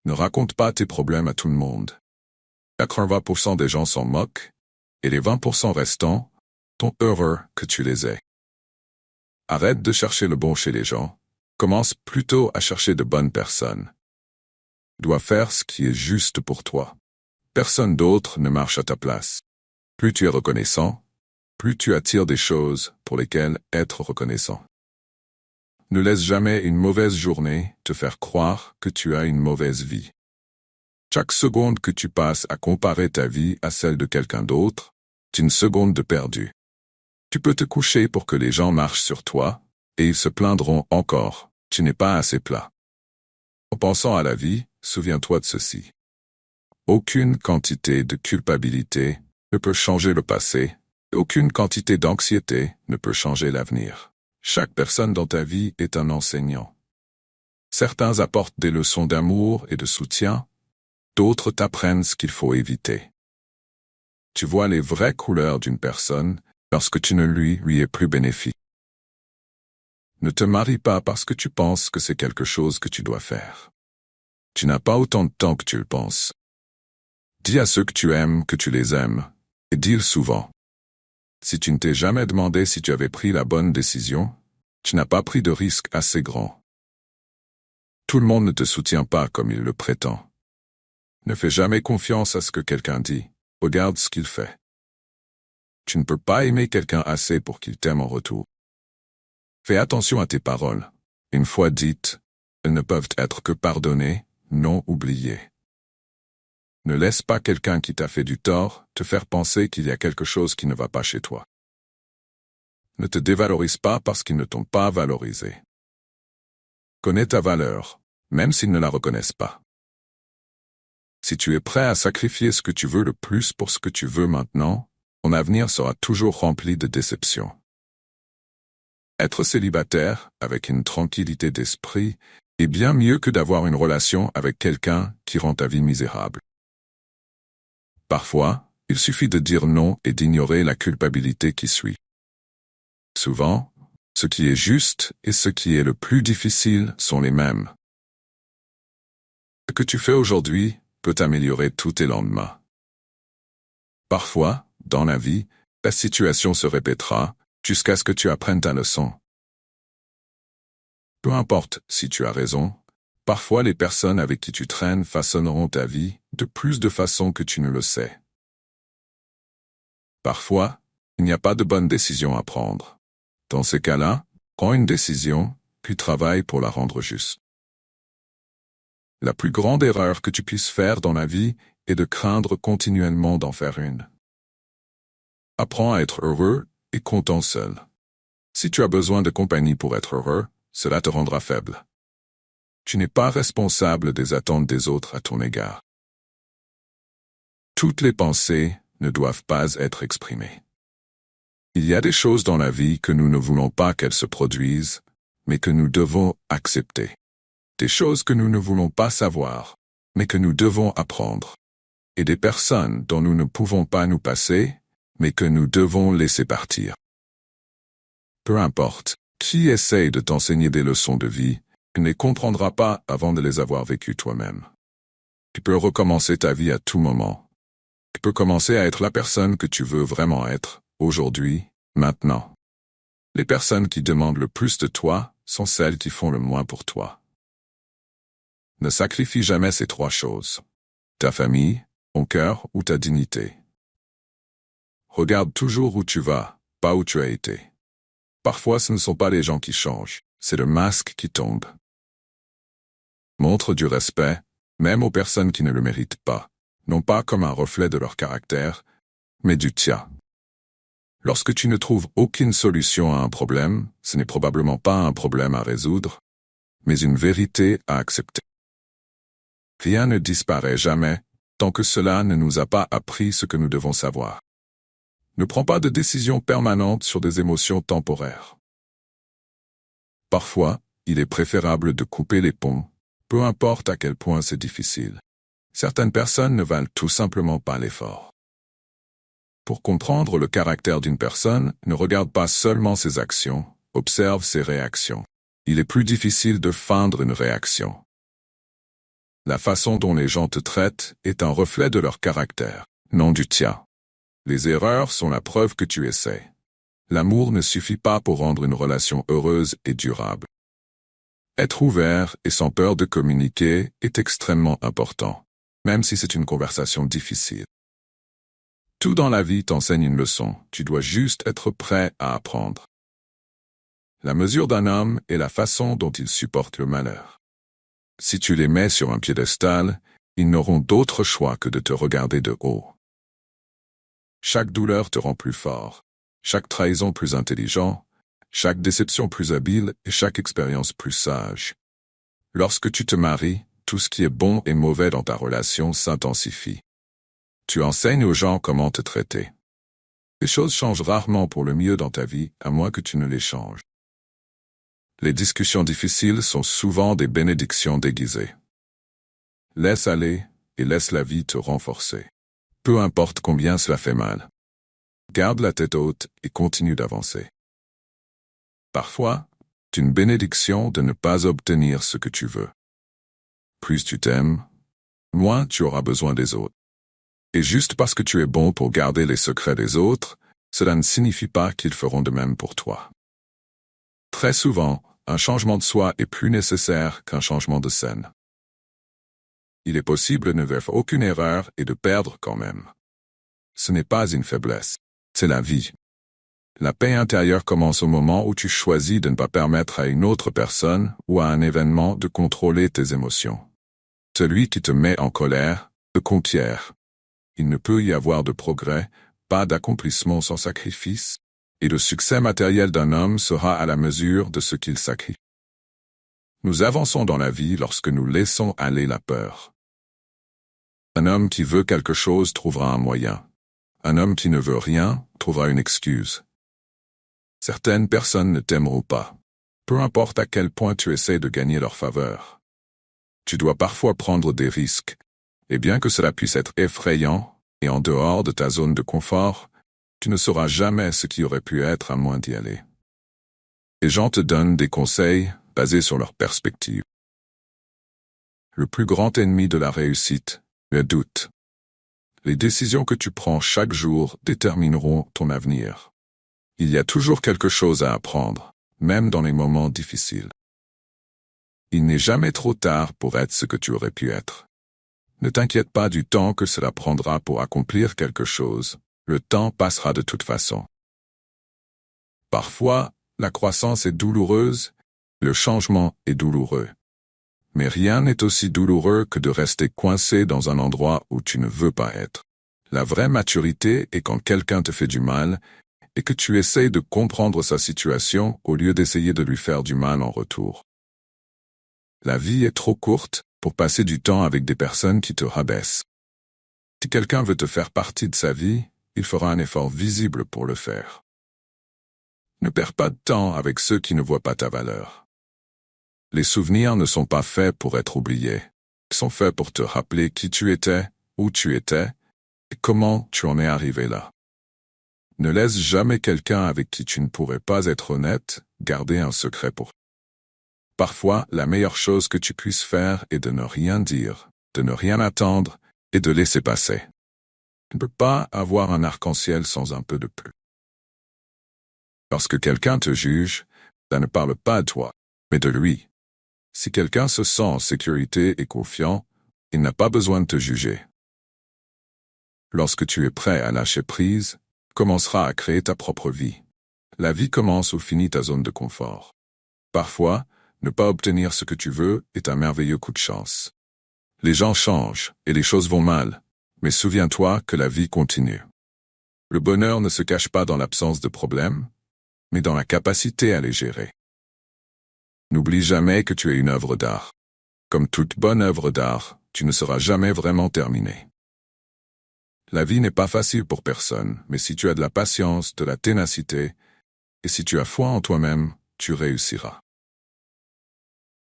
Ne raconte pas tes problèmes à tout le monde. 80% des gens s'en moquent, et les 20% restants sont heureux que tu les aies. Arrête de chercher le bon chez les gens, commence plutôt à chercher de bonnes personnes. Tu dois faire ce qui est juste pour toi. Personne d'autre ne marche à ta place. Plus tu es reconnaissant, plus tu attires des choses pour lesquelles être reconnaissant. Ne laisse jamais une mauvaise journée te faire croire que tu as une mauvaise vie. Chaque seconde que tu passes à comparer ta vie à celle de quelqu'un d'autre, c'est une seconde de perdu. Tu peux te coucher pour que les gens marchent sur toi, et ils se plaindront encore, tu n'es pas assez plat. En pensant à la vie, souviens-toi de ceci. Aucune quantité de culpabilité ne peut changer le passé, et aucune quantité d'anxiété ne peut changer l'avenir. Chaque personne dans ta vie est un enseignant. Certains apportent des leçons d'amour et de soutien, d'autres t'apprennent ce qu'il faut éviter. Tu vois les vraies couleurs d'une personne lorsque tu ne lui es plus bénéfique. Ne te marie pas parce que tu penses que c'est quelque chose que tu dois faire. Tu n'as pas autant de temps que tu le penses. Dis à ceux que tu aimes que tu les aimes, et dis-le souvent. Si tu ne t'es jamais demandé si tu avais pris la bonne décision, tu n'as pas pris de risque assez grand. Tout le monde ne te soutient pas comme il le prétend. Ne fais jamais confiance à ce que quelqu'un dit, regarde ce qu'il fait. Tu ne peux pas aimer quelqu'un assez pour qu'il t'aime en retour. Fais attention à tes paroles. Une fois dites, elles ne peuvent être que pardonnées, non oubliées. Ne laisse pas quelqu'un qui t'a fait du tort te faire penser qu'il y a quelque chose qui ne va pas chez toi. Ne te dévalorise pas parce qu'ils ne t'ont pas valorisé. Connais ta valeur, même s'ils ne la reconnaissent pas. Si tu es prêt à sacrifier ce que tu veux le plus pour ce que tu veux maintenant, ton avenir sera toujours rempli de déceptions. Être célibataire, avec une tranquillité d'esprit, est bien mieux que d'avoir une relation avec quelqu'un qui rend ta vie misérable. Parfois, il suffit de dire non et d'ignorer la culpabilité qui suit. Souvent, ce qui est juste et ce qui est le plus difficile sont les mêmes. Ce que tu fais aujourd'hui peut améliorer tous tes lendemains. Parfois, dans la vie, la situation se répétera jusqu'à ce que tu apprennes ta leçon. Peu importe si tu as raison, parfois les personnes avec qui tu traînes façonneront ta vie de plus de façons que tu ne le sais. Parfois, il n'y a pas de bonne décision à prendre. Dans ces cas-là, prends une décision, puis travaille pour la rendre juste. La plus grande erreur que tu puisses faire dans la vie est de craindre continuellement d'en faire une. Apprends à être heureux et content seul. Si tu as besoin de compagnie pour être heureux, cela te rendra faible. Tu n'es pas responsable des attentes des autres à ton égard. Toutes les pensées ne doivent pas être exprimées. Il y a des choses dans la vie que nous ne voulons pas qu'elles se produisent, mais que nous devons accepter. Des choses que nous ne voulons pas savoir, mais que nous devons apprendre. Et des personnes dont nous ne pouvons pas nous passer, mais que nous devons laisser partir. Peu importe qui essaye de t'enseigner des leçons de vie, tu ne les comprendras pas avant de les avoir vécues toi-même. Tu peux recommencer ta vie à tout moment. Tu peux commencer à être la personne que tu veux vraiment être, aujourd'hui, maintenant. Les personnes qui demandent le plus de toi sont celles qui font le moins pour toi. Ne sacrifie jamais ces trois choses. Ta famille, ton cœur ou ta dignité. Regarde toujours où tu vas, pas où tu as été. Parfois ce ne sont pas les gens qui changent, c'est le masque qui tombe. Montre du respect, même aux personnes qui ne le méritent pas, non pas comme un reflet de leur caractère, mais du tien. Lorsque tu ne trouves aucune solution à un problème, ce n'est probablement pas un problème à résoudre, mais une vérité à accepter. Rien ne disparaît jamais, tant que cela ne nous a pas appris ce que nous devons savoir. Ne prends pas de décisions permanentes sur des émotions temporaires. Parfois, il est préférable de couper les ponts, peu importe à quel point c'est difficile. Certaines personnes ne valent tout simplement pas l'effort. Pour comprendre le caractère d'une personne, ne regarde pas seulement ses actions, observe ses réactions. Il est plus difficile de feindre une réaction. La façon dont les gens te traitent est un reflet de leur caractère, non du tien. Les erreurs sont la preuve que tu essaies. L'amour ne suffit pas pour rendre une relation heureuse et durable. Être ouvert et sans peur de communiquer est extrêmement important, même si c'est une conversation difficile. Tout dans la vie t'enseigne une leçon, tu dois juste être prêt à apprendre. La mesure d'un homme est la façon dont il supporte le malheur. Si tu les mets sur un piédestal, ils n'auront d'autre choix que de te regarder de haut. Chaque douleur te rend plus fort, chaque trahison plus intelligent, chaque déception plus habile et chaque expérience plus sage. Lorsque tu te maries, tout ce qui est bon et mauvais dans ta relation s'intensifie. Tu enseignes aux gens comment te traiter. Les choses changent rarement pour le mieux dans ta vie, à moins que tu ne les changes. Les discussions difficiles sont souvent des bénédictions déguisées. Laisse aller et laisse la vie te renforcer. Peu importe combien cela fait mal. Garde la tête haute et continue d'avancer. Parfois, c'est une bénédiction de ne pas obtenir ce que tu veux. Plus tu t'aimes, moins tu auras besoin des autres. Et juste parce que tu es bon pour garder les secrets des autres, cela ne signifie pas qu'ils feront de même pour toi. Très souvent, un changement de soi est plus nécessaire qu'un changement de scène. Il est possible de ne faire aucune erreur et de perdre quand même. Ce n'est pas une faiblesse, c'est la vie. La paix intérieure commence au moment où tu choisis de ne pas permettre à une autre personne ou à un événement de contrôler tes émotions. Celui qui te met en colère te conquiert. Il ne peut y avoir de progrès, pas d'accomplissement sans sacrifice, et le succès matériel d'un homme sera à la mesure de ce qu'il sacrifie. Nous avançons dans la vie lorsque nous laissons aller la peur. Un homme qui veut quelque chose trouvera un moyen. Un homme qui ne veut rien trouvera une excuse. Certaines personnes ne t'aimeront pas, peu importe à quel point tu essaies de gagner leur faveur. Tu dois parfois prendre des risques, et bien que cela puisse être effrayant, et en dehors de ta zone de confort, tu ne sauras jamais ce qui aurait pu être à moins d'y aller. Les gens te donnent des conseils basés sur leur perspective. Le plus grand ennemi de la réussite est le doute. Les décisions que tu prends chaque jour détermineront ton avenir. Il y a toujours quelque chose à apprendre, même dans les moments difficiles. Il n'est jamais trop tard pour être ce que tu aurais pu être. Ne t'inquiète pas du temps que cela prendra pour accomplir quelque chose, le temps passera de toute façon. Parfois, la croissance est douloureuse, le changement est douloureux. Mais rien n'est aussi douloureux que de rester coincé dans un endroit où tu ne veux pas être. La vraie maturité est quand quelqu'un te fait du mal et que tu essayes de comprendre sa situation au lieu d'essayer de lui faire du mal en retour. La vie est trop courte pour passer du temps avec des personnes qui te rabaissent. Si quelqu'un veut te faire partie de sa vie, il fera un effort visible pour le faire. Ne perds pas de temps avec ceux qui ne voient pas ta valeur. Les souvenirs ne sont pas faits pour être oubliés. Ils sont faits pour te rappeler qui tu étais, où tu étais, et comment tu en es arrivé là. Ne laisse jamais quelqu'un avec qui tu ne pourrais pas être honnête garder un secret pour toi. Parfois, la meilleure chose que tu puisses faire est de ne rien dire, de ne rien attendre et de laisser passer. Tu ne peux pas avoir un arc-en-ciel sans un peu de pluie. Lorsque quelqu'un te juge, ça ne parle pas de toi, mais de lui. Si quelqu'un se sent en sécurité et confiant, il n'a pas besoin de te juger. Lorsque tu es prêt à lâcher prise, tu commenceras à créer ta propre vie. La vie commence où finit ta zone de confort. Parfois, ne pas obtenir ce que tu veux est un merveilleux coup de chance. Les gens changent et les choses vont mal, mais souviens-toi que la vie continue. Le bonheur ne se cache pas dans l'absence de problèmes, mais dans la capacité à les gérer. N'oublie jamais que tu es une œuvre d'art. Comme toute bonne œuvre d'art, tu ne seras jamais vraiment terminé. La vie n'est pas facile pour personne, mais si tu as de la patience, de la ténacité, et si tu as foi en toi-même, tu réussiras.